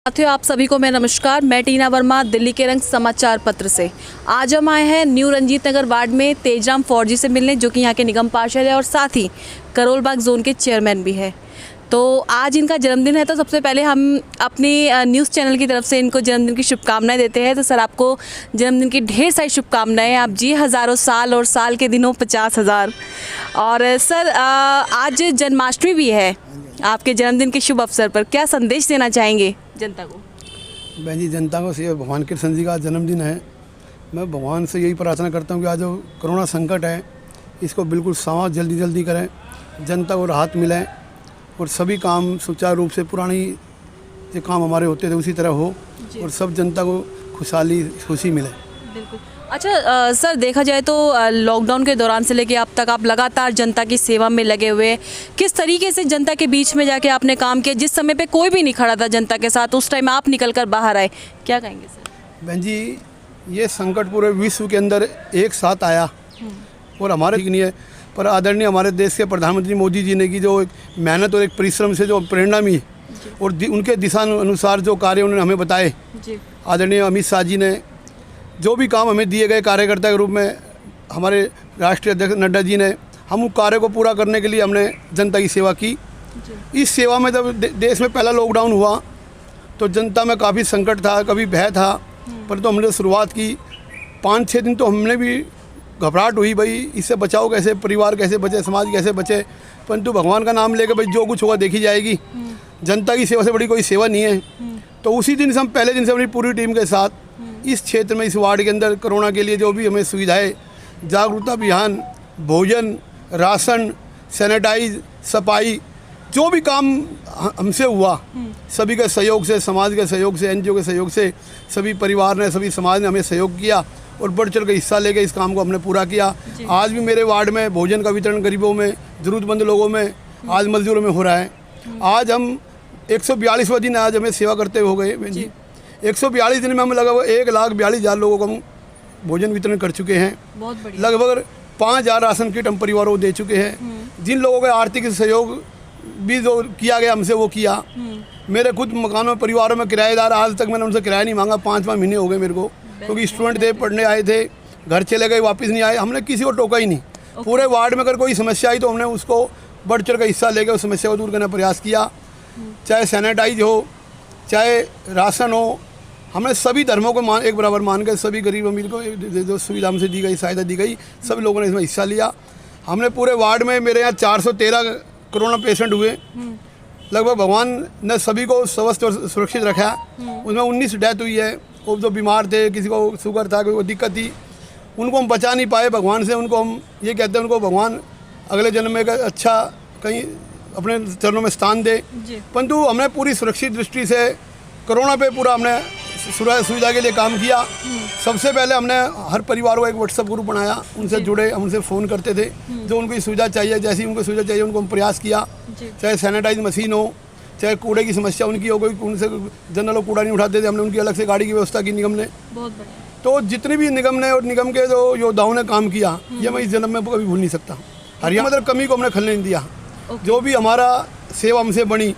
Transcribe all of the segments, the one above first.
साथियों, आप सभी को मैं नमस्कार। मैं टीना वर्मा, दिल्ली के रंग समाचार पत्र से। आज हम आए हैं न्यू रंजीत नगर वार्ड में तेजराम फौजी से मिलने, जो कि यहाँ के निगम पार्षद है और साथ ही करोल बाग जोन के चेयरमैन भी है। तो आज इनका जन्मदिन है, तो सबसे पहले हम अपनी न्यूज़ चैनल की तरफ से इनको जन्मदिन की शुभकामनाएं देते हैं। तो सर, आपको जन्मदिन की ढेर सारी शुभकामनाएं। आप जी हज़ारों साल और साल के दिनों 50,000। और सर, आज जन्माष्टमी भी है। आपके जन्मदिन के शुभ अवसर पर क्या संदेश देना चाहेंगे जनता को? बहन जी, जनता को से भगवान कृष्ण जी का जन्मदिन है। मैं भगवान से यही प्रार्थना करता हूँ कि आज जो कोरोना संकट है, इसको बिल्कुल समाप्त जल्दी जल्दी करें, जनता को राहत मिले और सभी काम सुचारू रूप से पुरानी जो काम हमारे होते थे उसी तरह हो और सब जनता को खुशी मिले। बिल्कुल। अच्छा सर, देखा जाए तो लॉकडाउन के दौरान से लेके अब तक आप लगातार जनता की सेवा में लगे हुए। किस तरीके से जनता के बीच में जाके आपने काम किया? जिस समय पे कोई भी नहीं खड़ा था जनता के साथ, उस टाइम आप निकल कर बाहर आए, क्या कहेंगे सर? बहन जी, ये संकट पूरे विश्व के अंदर एक साथ आया और हमारे नहीं है, पर आदरणीय हमारे देश के प्रधानमंत्री मोदी जी ने की जो एक मेहनत और एक परिश्रम से जो परिणाम मिली और उनके दिशा अनुसार जो कार्य उन्होंने हमें बताए, आदरणीय अमित शाह जी ने जो भी काम हमें दिए गए कार्यकर्ता के रूप में, हमारे राष्ट्रीय अध्यक्ष नड्डा जी ने, हम उस कार्य को पूरा करने के लिए हमने जनता की सेवा की। इस सेवा में जब देश में पहला लॉकडाउन हुआ तो जनता में काफ़ी संकट था, कभी भय था, पर तो हमने शुरुआत की। 5-6 दिन तो हमने भी घबराहट हुई, भाई इससे बचाओ कैसे, परिवार कैसे बचे, समाज कैसे बचे। परंतु भगवान का नाम लेकर भाई जो कुछ होगा देखी जाएगी, जनता की सेवा से बड़ी कोई सेवा नहीं है। तो उसी दिन से हम पहले दिन से अपनी पूरी टीम के साथ इस क्षेत्र में, इस वार्ड के अंदर कोरोना के लिए जो भी हमें सुविधाएं, जागरूकता अभियान, भोजन, राशन, सैनिटाइज, सफाई, जो भी काम हमसे हुआ, सभी के सहयोग से, समाज के सहयोग से, एनजीओ के सहयोग से, सभी परिवार ने, सभी समाज ने हमें सहयोग किया और बढ़ चढ़ के हिस्सा लेके इस काम को हमने पूरा किया। आज भी मेरे वार्ड में भोजन का वितरण गरीबों में, ज़रूरतमंद लोगों में, आज मजदूरों में हो रहा है। आज हम 142वां दिन आज हमें सेवा करते हो गए बहन जी। 142 दिन में हम लगभग 1,42,000 लोगों को हम भोजन वितरण कर चुके हैं। बहुत बढ़िया। लगभग 5,000 राशन किट हम परिवारों को दे चुके हैं। जिन लोगों का आर्थिक सहयोग भी जो किया गया हमसे वो किया। मेरे खुद मकानों, परिवारों में किराएदार, आज तक मैंने उनसे किराया नहीं मांगा। 5 महीने हो गए मेरे को, क्योंकि स्टूडेंट थे, पढ़ने आए थे, घर चले गए, वापस नहीं आए। हमने किसी को टोका ही नहीं। पूरे वार्ड में अगर कोई समस्या आई तो हमने उसको बढ़ चढ़ कर हिस्सा लेकर उस समस्या को दूर करने का प्रयास किया। चाहे सैनिटाइज हो, चाहे राशन हो, हमने सभी धर्मों को एक बराबर मान कर सभी गरीब अमीर को जो सुविधा हमसे दी गई, सहायता दी गई, सभी लोगों ने इसमें हिस्सा लिया। हमने पूरे वार्ड में, मेरे यहाँ 413 कोरोना पेशेंट हुए। लगभग भगवान ने सभी को स्वस्थ और सुरक्षित रखा। उसमें 19 डेथ हुई है। वो जो बीमार थे, किसी को शुगर था, कोई दिक्कत थी, उनको हम बचा नहीं पाए भगवान से। उनको हम ये कहते हैं, उनको भगवान अगले जन्म में अच्छा कहीं अपने चरणों में स्थान दे। परंतु हमने पूरी सुरक्षित दृष्टि से कोरोना पे पूरा हमने सुविधा के लिए काम किया। सबसे पहले हमने हर परिवार को एक व्हाट्सएप ग्रुप बनाया, उनसे जुड़े, हम उनसे फ़ोन करते थे, जो उनको सुविधा चाहिए, जैसी उनको सुविधा चाहिए उनको हम प्रयास किया। चाहे सैनिटाइज मशीन हो, चाहे कूड़े की समस्या उनकी हो, कोई उनसे जनरल कूड़ा नहीं उठाते थे, हमने उनकी अलग से गाड़ी की व्यवस्था की निगम ने। बहुत बढ़िया। तो जितने भी निगम ने और निगम के जो योद्धाओं ने काम किया, ये मैं इस जन्म में कभी भूल नहीं सकता। हरियाणा मतलब कमी को हमने खलने नहीं दिया। जो भी हमारा सेवा हमसे बनी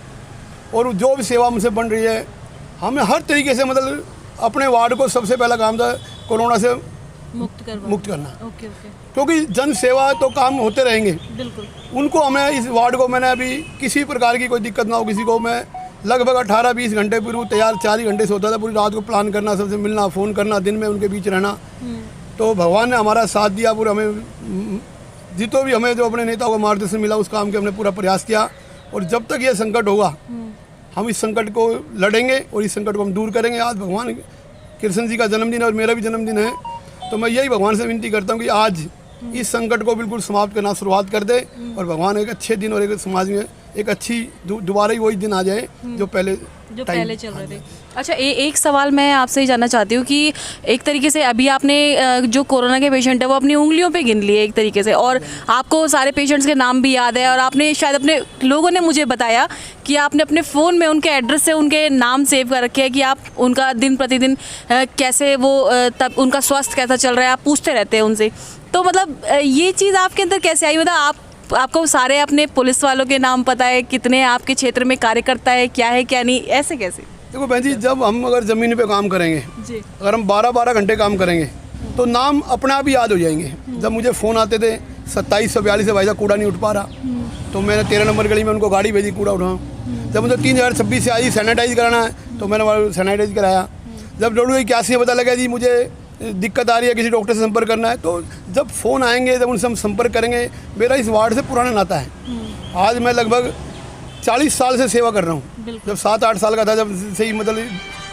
और जो भी सेवा हमसे बन रही है, हमें हर तरीके से मतलब अपने वार्ड को सबसे पहला काम था कोरोना से मुक्त करना। ओके। क्योंकि जन सेवा तो काम होते रहेंगे। बिल्कुल। उनको हमें इस वार्ड को, मैंने अभी किसी प्रकार की कोई दिक्कत ना हो किसी को, मैं लगभग 18-20 घंटे पूर्व तैयार, 4 ही घंटे से होता था। पूरी रात को प्लान करना, सबसे मिलना, फ़ोन करना, दिन में उनके बीच रहना। तो भगवान ने हमारा साथ दिया पूरा। हमें जितो भी हमें जो अपने नेताओं का मार्गदर्शन मिला, उस काम के हमने पूरा प्रयास किया। और जब तक ये संकट होगा, हम इस संकट को लड़ेंगे और इस संकट को हम दूर करेंगे। आज भगवान कृष्ण जी का जन्मदिन है और मेरा भी जन्मदिन है, तो मैं यही भगवान से विनती करता हूँ कि आज इस संकट को बिल्कुल समाप्त करना शुरुआत कर दे और भगवान एक अच्छे दिन और एक समाज में एक अच्छी दोबारा ही वही दिन आ जाए जो पहले चल रहे थे। अच्छा, एक सवाल मैं आपसे ही जानना चाहती हूँ कि एक तरीके से अभी आपने जो कोरोना के पेशेंट है वो अपनी उंगलियों पे गिन लिए एक तरीके से, और आपको सारे पेशेंट्स के नाम भी याद है, और आपने शायद अपने लोगों ने मुझे बताया कि आपने अपने फ़ोन में उनके एड्रेस से उनके नाम सेव कर रखे हैं कि आप उनका दिन प्रतिदिन कैसे वो तब उनका स्वास्थ्य कैसा चल रहा है आप पूछते रहते हैं उनसे। तो मतलब ये चीज़ आपके अंदर कैसे आई? मतलब आपको सारे अपने पुलिस वालों के नाम पता है, कितने आपके क्षेत्र में कार्यकर्ता है, क्या नहीं, ऐसे कैसे? देखो बहन जी, जब हम अगर ज़मीन पे काम करेंगे, जी अगर हम 12-12 घंटे काम करेंगे तो नाम अपने आप ही याद हो जाएंगे। जब मुझे फ़ोन आते थे 2742 से, भाई साहब कूड़ा नहीं उठ पा रहा, तो मैंने 13 नंबर गली में उनको गाड़ी भेजी कूड़ा उठाऊँ। जब मुझे 3026 से आई सैनिटाइज कराना है तो मैंने सैनिटाइज कराया। जब WHO में पता लगा जी मुझे दिक्कत आ रही है, किसी डॉक्टर से संपर्क करना है, तो जब फ़ोन आएंगे, जब उनसे हम संपर्क करेंगे। मेरा इस वार्ड से पुराना नाता है। आज मैं लगभग 40 साल से सेवा कर रहा हूँ। जब 7-8 साल का था, जब से ही मतलब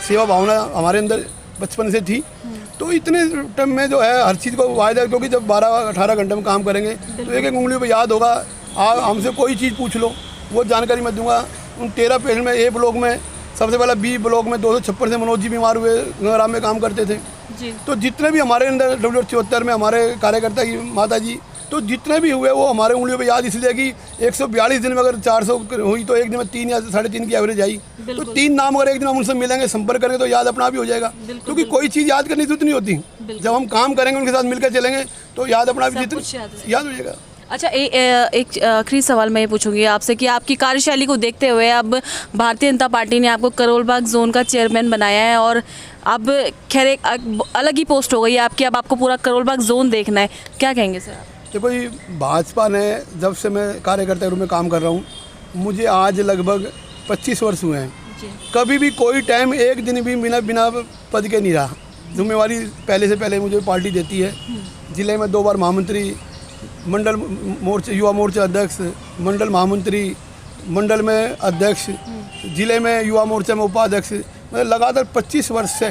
सेवा भावना हमारे अंदर बचपन से थी, तो इतने टाइम में जो है हर चीज़ को वायदा, क्योंकि जब 12-18 घंटे में काम करेंगे तो एक एक उंगलियों पे याद होगा। आप हमसे कोई चीज़ पूछ लो, वो जानकारी मैं दूंगा। उन 13 पेशेंट में ए ब्लॉक में सबसे पहला, बी ब्लॉक में 256 से मनोज जी बीमार हुए, गंगाराम में काम करते थे। जी तो जितने भी हमारे अंदर WHO में हमारे कार्यकर्ता की माता जी, तो जितने भी हुए वो हमारे उंगलियों पे याद, इसलिए कि 142 दिन में अगर 400 हुई तो एक दिन में 3 या 3.5 की एवरेज आई। तो 3 नाम अगर एक दिन हम उनसे मिलेंगे, संपर्क करेंगे तो याद अपना भी हो जाएगा। क्योंकि कोई चीज़ याद करने की जरूरत नहीं होती। जब हम काम करेंगे, उनके साथ मिलकर चलेंगे तो याद अपना भी याद हो जाएगा। अच्छा, एक आखिरी सवाल मैं ये पूछूंगी आपसे कि आपकी कार्यशैली को देखते हुए अब भारतीय जनता पार्टी ने आपको करोल बाग जोन का चेयरमैन बनाया है, और अब खैर एक अलग ही पोस्ट हो गई है आपकी, अब आपको पूरा करोल बाग जोन देखना है, क्या कहेंगे सर आप? देखो ये भाजपा ने, जब से मैं कार्यकर्ता के रूप में काम कर रहा हूँ, मुझे आज लगभग 25 वर्ष हुए हैं। कभी भी कोई टाइम एक दिन भी बिना पद के नहीं रहा। जिम्मेवारी पहले से पहले मुझे पार्टी देती है। ज़िले में 2 बार महामंत्री, मंडल मोर्चा, युवा मोर्चा अध्यक्ष, मंडल महामंत्री, मंडल में अध्यक्ष, ज़िले में युवा मोर्चा में उपाध्यक्ष। मतलब लगातार 25 वर्ष से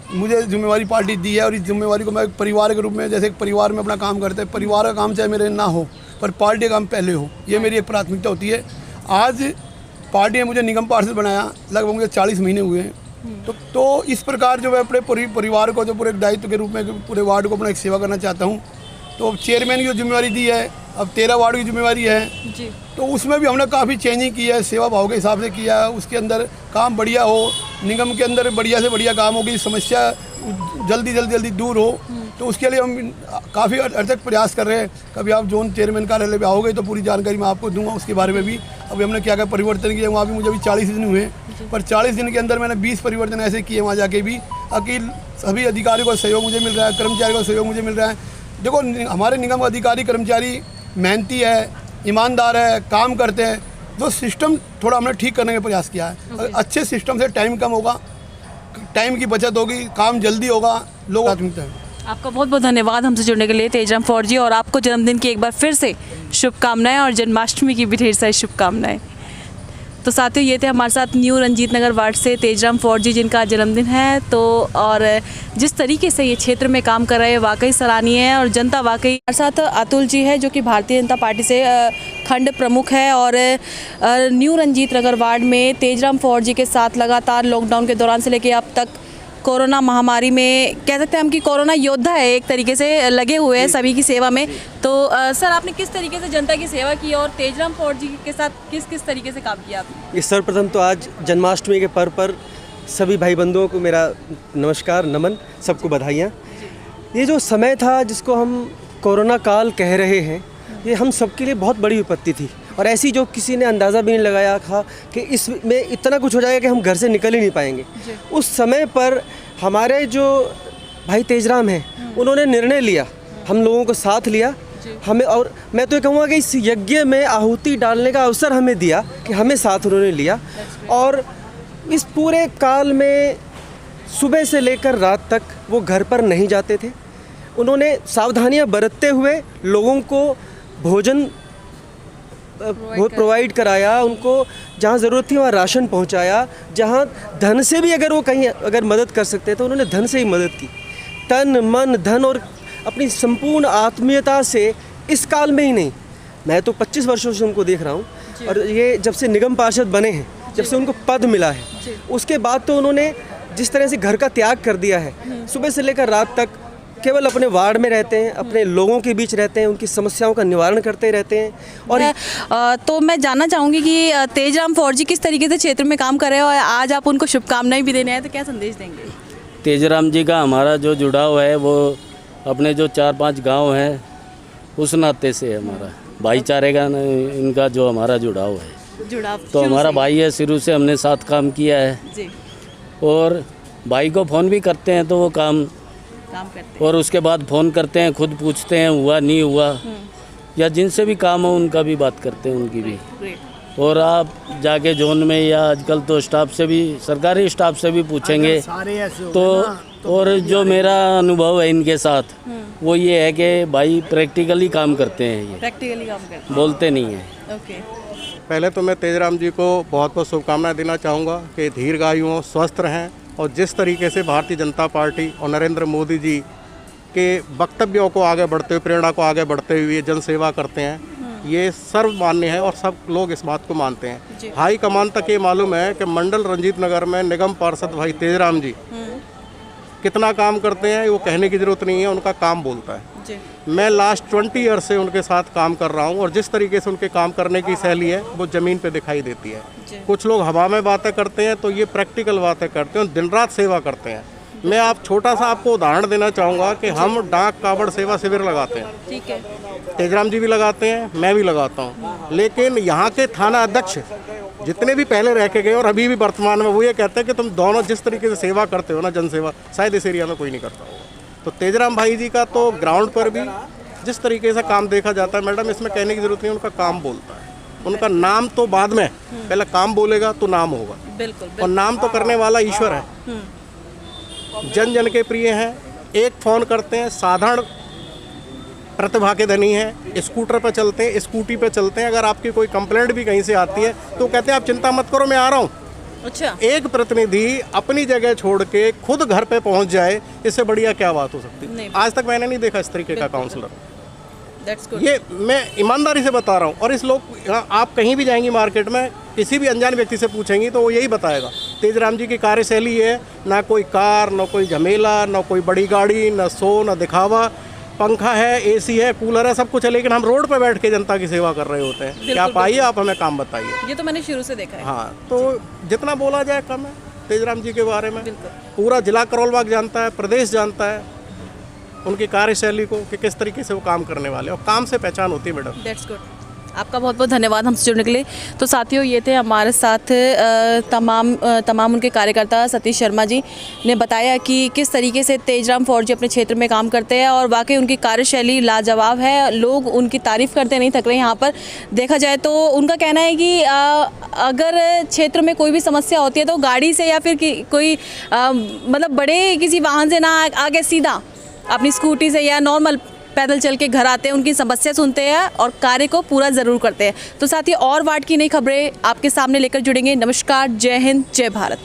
मुझे जिम्मेवारी पार्टी दी है, और इस जिम्मेवारी को मैं एक परिवार के रूप में, जैसे एक परिवार में अपना काम करते हैं, परिवार का काम चाहे मेरे ना हो पर पार्टी का काम पहले हो, ये मेरी एक प्राथमिकता होती है। आज पार्टी ने मुझे निगम पार्षद बनाया, लगभग मुझे 40 महीने हुए हैं। तो इस प्रकार जो मैं अपने परिवार को, जो पूरे दायित्व के रूप में पूरे वार्ड को अपना एक सेवा करना चाहता हूँ, तो चेयरमैन की जो जिम्मेवारी दी है, अब 13 वार्ड की जिम्मेवारी है जी। तो उसमें भी हमने काफ़ी चेंजिंग की है, सेवा भाव के हिसाब से किया है। उसके अंदर काम बढ़िया हो, निगम के अंदर बढ़िया से बढ़िया काम हो, कि समस्या जल्दी दूर हो, तो उसके लिए हम काफ़ी अथक प्रयास कर रहे हैं। कभी आप जोन चेयरमैन कार्यालय पे आओगे तो पूरी जानकारी मैं आपको दूंगा उसके बारे में भी। अभी हमने क्या क्या परिवर्तन किए, वहाँ भी मुझे अभी 40 दिन हुए, पर 40 दिन के अंदर मैंने 20 परिवर्तन ऐसे किए वहाँ जाके भी, ताकि सभी अधिकारियों का सहयोग मुझे मिल रहा है, कर्मचारियों का सहयोग मुझे मिल रहा है। देखो हमारे निगम अधिकारी कर्मचारी मेहनती है, ईमानदार है, काम करते हैं। जो सिस्टम थोड़ा हमने ठीक करने का प्रयास किया है। अच्छे सिस्टम से टाइम कम होगा, टाइम की बचत होगी, काम जल्दी होगा, लोग प्राथमिकता है। आपका बहुत बहुत धन्यवाद हमसे जुड़ने के लिए तेजराम फौजी जी, और आपको जन्मदिन की एक बार फिर से शुभकामनाएं, और जन्माष्टमी की भी ढेर सारी शुभकामनाएं। तो साथियों, ये थे हमारे साथ न्यू रंजीत नगर वार्ड से तेजराम फौजी जी, जिनका जन्मदिन है। तो और जिस तरीके से ये क्षेत्र में काम कर रहे हैं वाकई सराहनीय है, और जनता वाकई। हमारे साथ अतुल जी है, जो कि भारतीय जनता पार्टी से खंड प्रमुख है, और न्यू रंजीत नगर वार्ड में तेजराम फौजी जी के साथ लगातार लॉकडाउन के दौरान से लेकर अब तक कोरोना महामारी में, कह सकते हैं हम कि कोरोना योद्धा है, एक तरीके से लगे हुए हैं सभी की सेवा में। तो सर, आपने किस तरीके से जनता की सेवा की, और तेजराम फौजी जी के साथ किस तरीके से काम किया आपने? सर्वप्रथम तो आज जन्माष्टमी के पर्व पर सभी भाई बंधुओं को मेरा नमस्कार, नमन, सबको बधाइयाँ। ये जो समय था जिसको हम कोरोना काल कह रहे हैं, ये हम सबके लिए बहुत बड़ी विपत्ति थी, और ऐसी जो किसी ने अंदाज़ा भी नहीं लगाया था कि इसमें इतना कुछ हो जाएगा कि हम घर से निकल ही नहीं पाएंगे। उस समय पर हमारे जो भाई तेजराम हैं, उन्होंने निर्णय लिया, हम लोगों को साथ लिया हमें, और मैं तो ये कहूँगा कि इस यज्ञ में आहुति डालने का अवसर हमें दिया, कि हमें साथ उन्होंने लिया। और इस पूरे काल में सुबह से लेकर रात तक वो घर पर नहीं जाते थे। उन्होंने सावधानियाँ बरतते हुए लोगों को भोजन प्रोवाइड कराया, उनको जहाँ ज़रूरत थी वहाँ राशन पहुँचाया, जहाँ धन से भी अगर वो कहीं अगर मदद कर सकते तो उन्होंने धन से ही मदद की, तन मन धन और अपनी संपूर्ण आत्मीयता से। इस काल में ही नहीं, मैं तो 25 वर्षों से उनको देख रहा हूँ, और ये जब से निगम पार्षद बने हैं, जब से उनको पद मिला है, उसके बाद तो उन्होंने जिस तरह से घर का त्याग कर दिया है, सुबह से लेकर रात तक केवल अपने वार्ड में रहते हैं, अपने लोगों के बीच रहते हैं, उनकी समस्याओं का निवारण करते रहते हैं। और तो मैं जानना चाहूँगी कि तेजराम फौजी किस तरीके से क्षेत्र में काम कर रहे हैं, और आज आप उनको शुभकामनाएं भी देने आए, तो क्या संदेश देंगे? तेजराम जी का हमारा जो जुड़ाव है, वो अपने जो 4-5 गांव हैं उस नाते से हमारा भाईचारे का इनका जो हमारा जुड़ाव है। जुड़ाव तो शुरू हमारा से। भाई है, शुरू से हमने साथ काम किया है। जी, और भाई को फ़ोन भी करते हैं तो वो काम, काम करते हैं। और उसके बाद फ़ोन करते हैं, खुद पूछते हैं हुआ नहीं हुआ, या जिनसे भी काम हो उनका भी बात करते हैं, उनकी भी। ग्रेट। और आप जाके जोन में या आजकल तो स्टाफ से भी, सरकारी स्टाफ से भी पूछेंगे तो, और जो मेरा अनुभव है इनके साथ वो ये है कि भाई प्रैक्टिकली काम करते हैं, ये प्रैक्टिकली काम करते बोलते नहीं हैं। हैं। ओके। पहले तो मैं तेजराम जी को बहुत बहुत शुभकामनाएं देना चाहूँगा कि दीर्घायु हों, स्वस्थ रहें, और जिस तरीके से भारतीय जनता पार्टी और नरेंद्र मोदी जी के वक्तव्यों को आगे बढ़ते हुए, प्रेरणा को आगे बढ़ते हुए जन सेवा करते हैं, ये सर्वमान्य है और सब लोग इस बात को मानते हैं। हाई कमान तक ये मालूम है कि मंडल रंजीत नगर में निगम पार्षद भाई तेजराम जी कितना काम करते हैं, वो कहने की ज़रूरत नहीं है, उनका काम बोलता है। जी, मैं लास्ट 20 ईयर से उनके साथ काम कर रहा हूं, और जिस तरीके से उनके काम करने की शैली है वो ज़मीन पे दिखाई देती है। जी। कुछ लोग हवा में बातें करते हैं, तो ये प्रैक्टिकल बातें करते हैं, दिन रात सेवा करते हैं। मैं आप छोटा सा आपको उदाहरण देना चाहूँगा कि हम डाक कावड़ सेवा शिविर लगाते हैं, ठीक है। तेजराम जी भी लगाते हैं, मैं भी लगाता हूँ, लेकिन यहाँ के थाना अध्यक्ष जितने भी पहले रह के गए और अभी भी वर्तमान में, वो ये कहते हैं कि तुम दोनों जिस तरीके से सेवा करते हो ना, जन सेवा, शायद इस एरिया में कोई नहीं करता होगा। तो तेजराम भाई जी का तो ग्राउंड पर भी जिस तरीके से काम देखा जाता है, मैडम इसमें कहने की ज़रूरत नहीं, उनका काम बोलता है। उनका नाम तो बाद में, पहले काम बोलेगा तो नाम होगा, बिल्कुल, और नाम तो करने वाला ईश्वर है। जन जन के प्रिय हैं, एक फ़ोन करते हैं, साधारण प्रतिभा के धनी हैं, स्कूटर पर चलते हैं, स्कूटी पर चलते हैं। अगर आपकी कोई कंप्लेंट भी कहीं से आती है तो कहते हैं आप चिंता मत करो, मैं आ रहा हूँ। अच्छा। एक प्रतिनिधि अपनी जगह छोड़ के खुद घर पे पहुंच जाए, इससे बढ़िया क्या बात हो सकती नहीं। है? आज तक मैंने नहीं देखा इस तरीके का काउंसलर। That's good. ये मैं ईमानदारी से बता रहा हूँ। और इस लोग, आप कहीं भी जाएंगी मार्केट में, किसी भी अनजान व्यक्ति से पूछेंगी तो वो यही बताएगा, तेजराम जी की कार्यशैली है, ना कोई कार, ना कोई झमेला, ना कोई बड़ी गाड़ी, ना शो, ना दिखावा, पंखा है, एसी है, कूलर है, सब कुछ है, लेकिन हम रोड पे बैठ के जनता की सेवा कर रहे होते हैं। क्या आप आइए, आप हमें काम बताइए। ये तो मैंने शुरू से देखा है। हाँ, तो जितना बोला जाए कम है तेजराम जी के बारे में। बिल्कुल। पूरा जिला करोलबाग जानता है, प्रदेश जानता है उनकी कार्यशैली को, कि किस तरीके से वो काम करने वाले हैं, और काम से पहचान होती है मैडम। That's good. आपका बहुत बहुत धन्यवाद हमसे जुड़ने के लिए। तो साथियों, ये थे हमारे साथ तमाम उनके कार्यकर्ता। सतीश शर्मा जी ने बताया कि किस तरीके से तेजराम फौजी अपने क्षेत्र में काम करते हैं, और वाकई उनकी कार्यशैली लाजवाब है। लोग उनकी तारीफ़ करते नहीं थक रहे। यहाँ पर देखा जाए तो उनका कहना है कि अगर क्षेत्र में कोई भी समस्या होती है तो गाड़ी से या फिर कोई मतलब बड़े किसी वाहन से ना आगे, सीधा अपनी स्कूटी से या नॉर्मल पैदल चल के घर आते हैं, उनकी समस्या सुनते हैं और कार्य को पूरा ज़रूर करते हैं। तो साथ ही और वार्ड की नई खबरें आपके सामने लेकर जुड़ेंगे। नमस्कार, जय हिंद, जय भारत।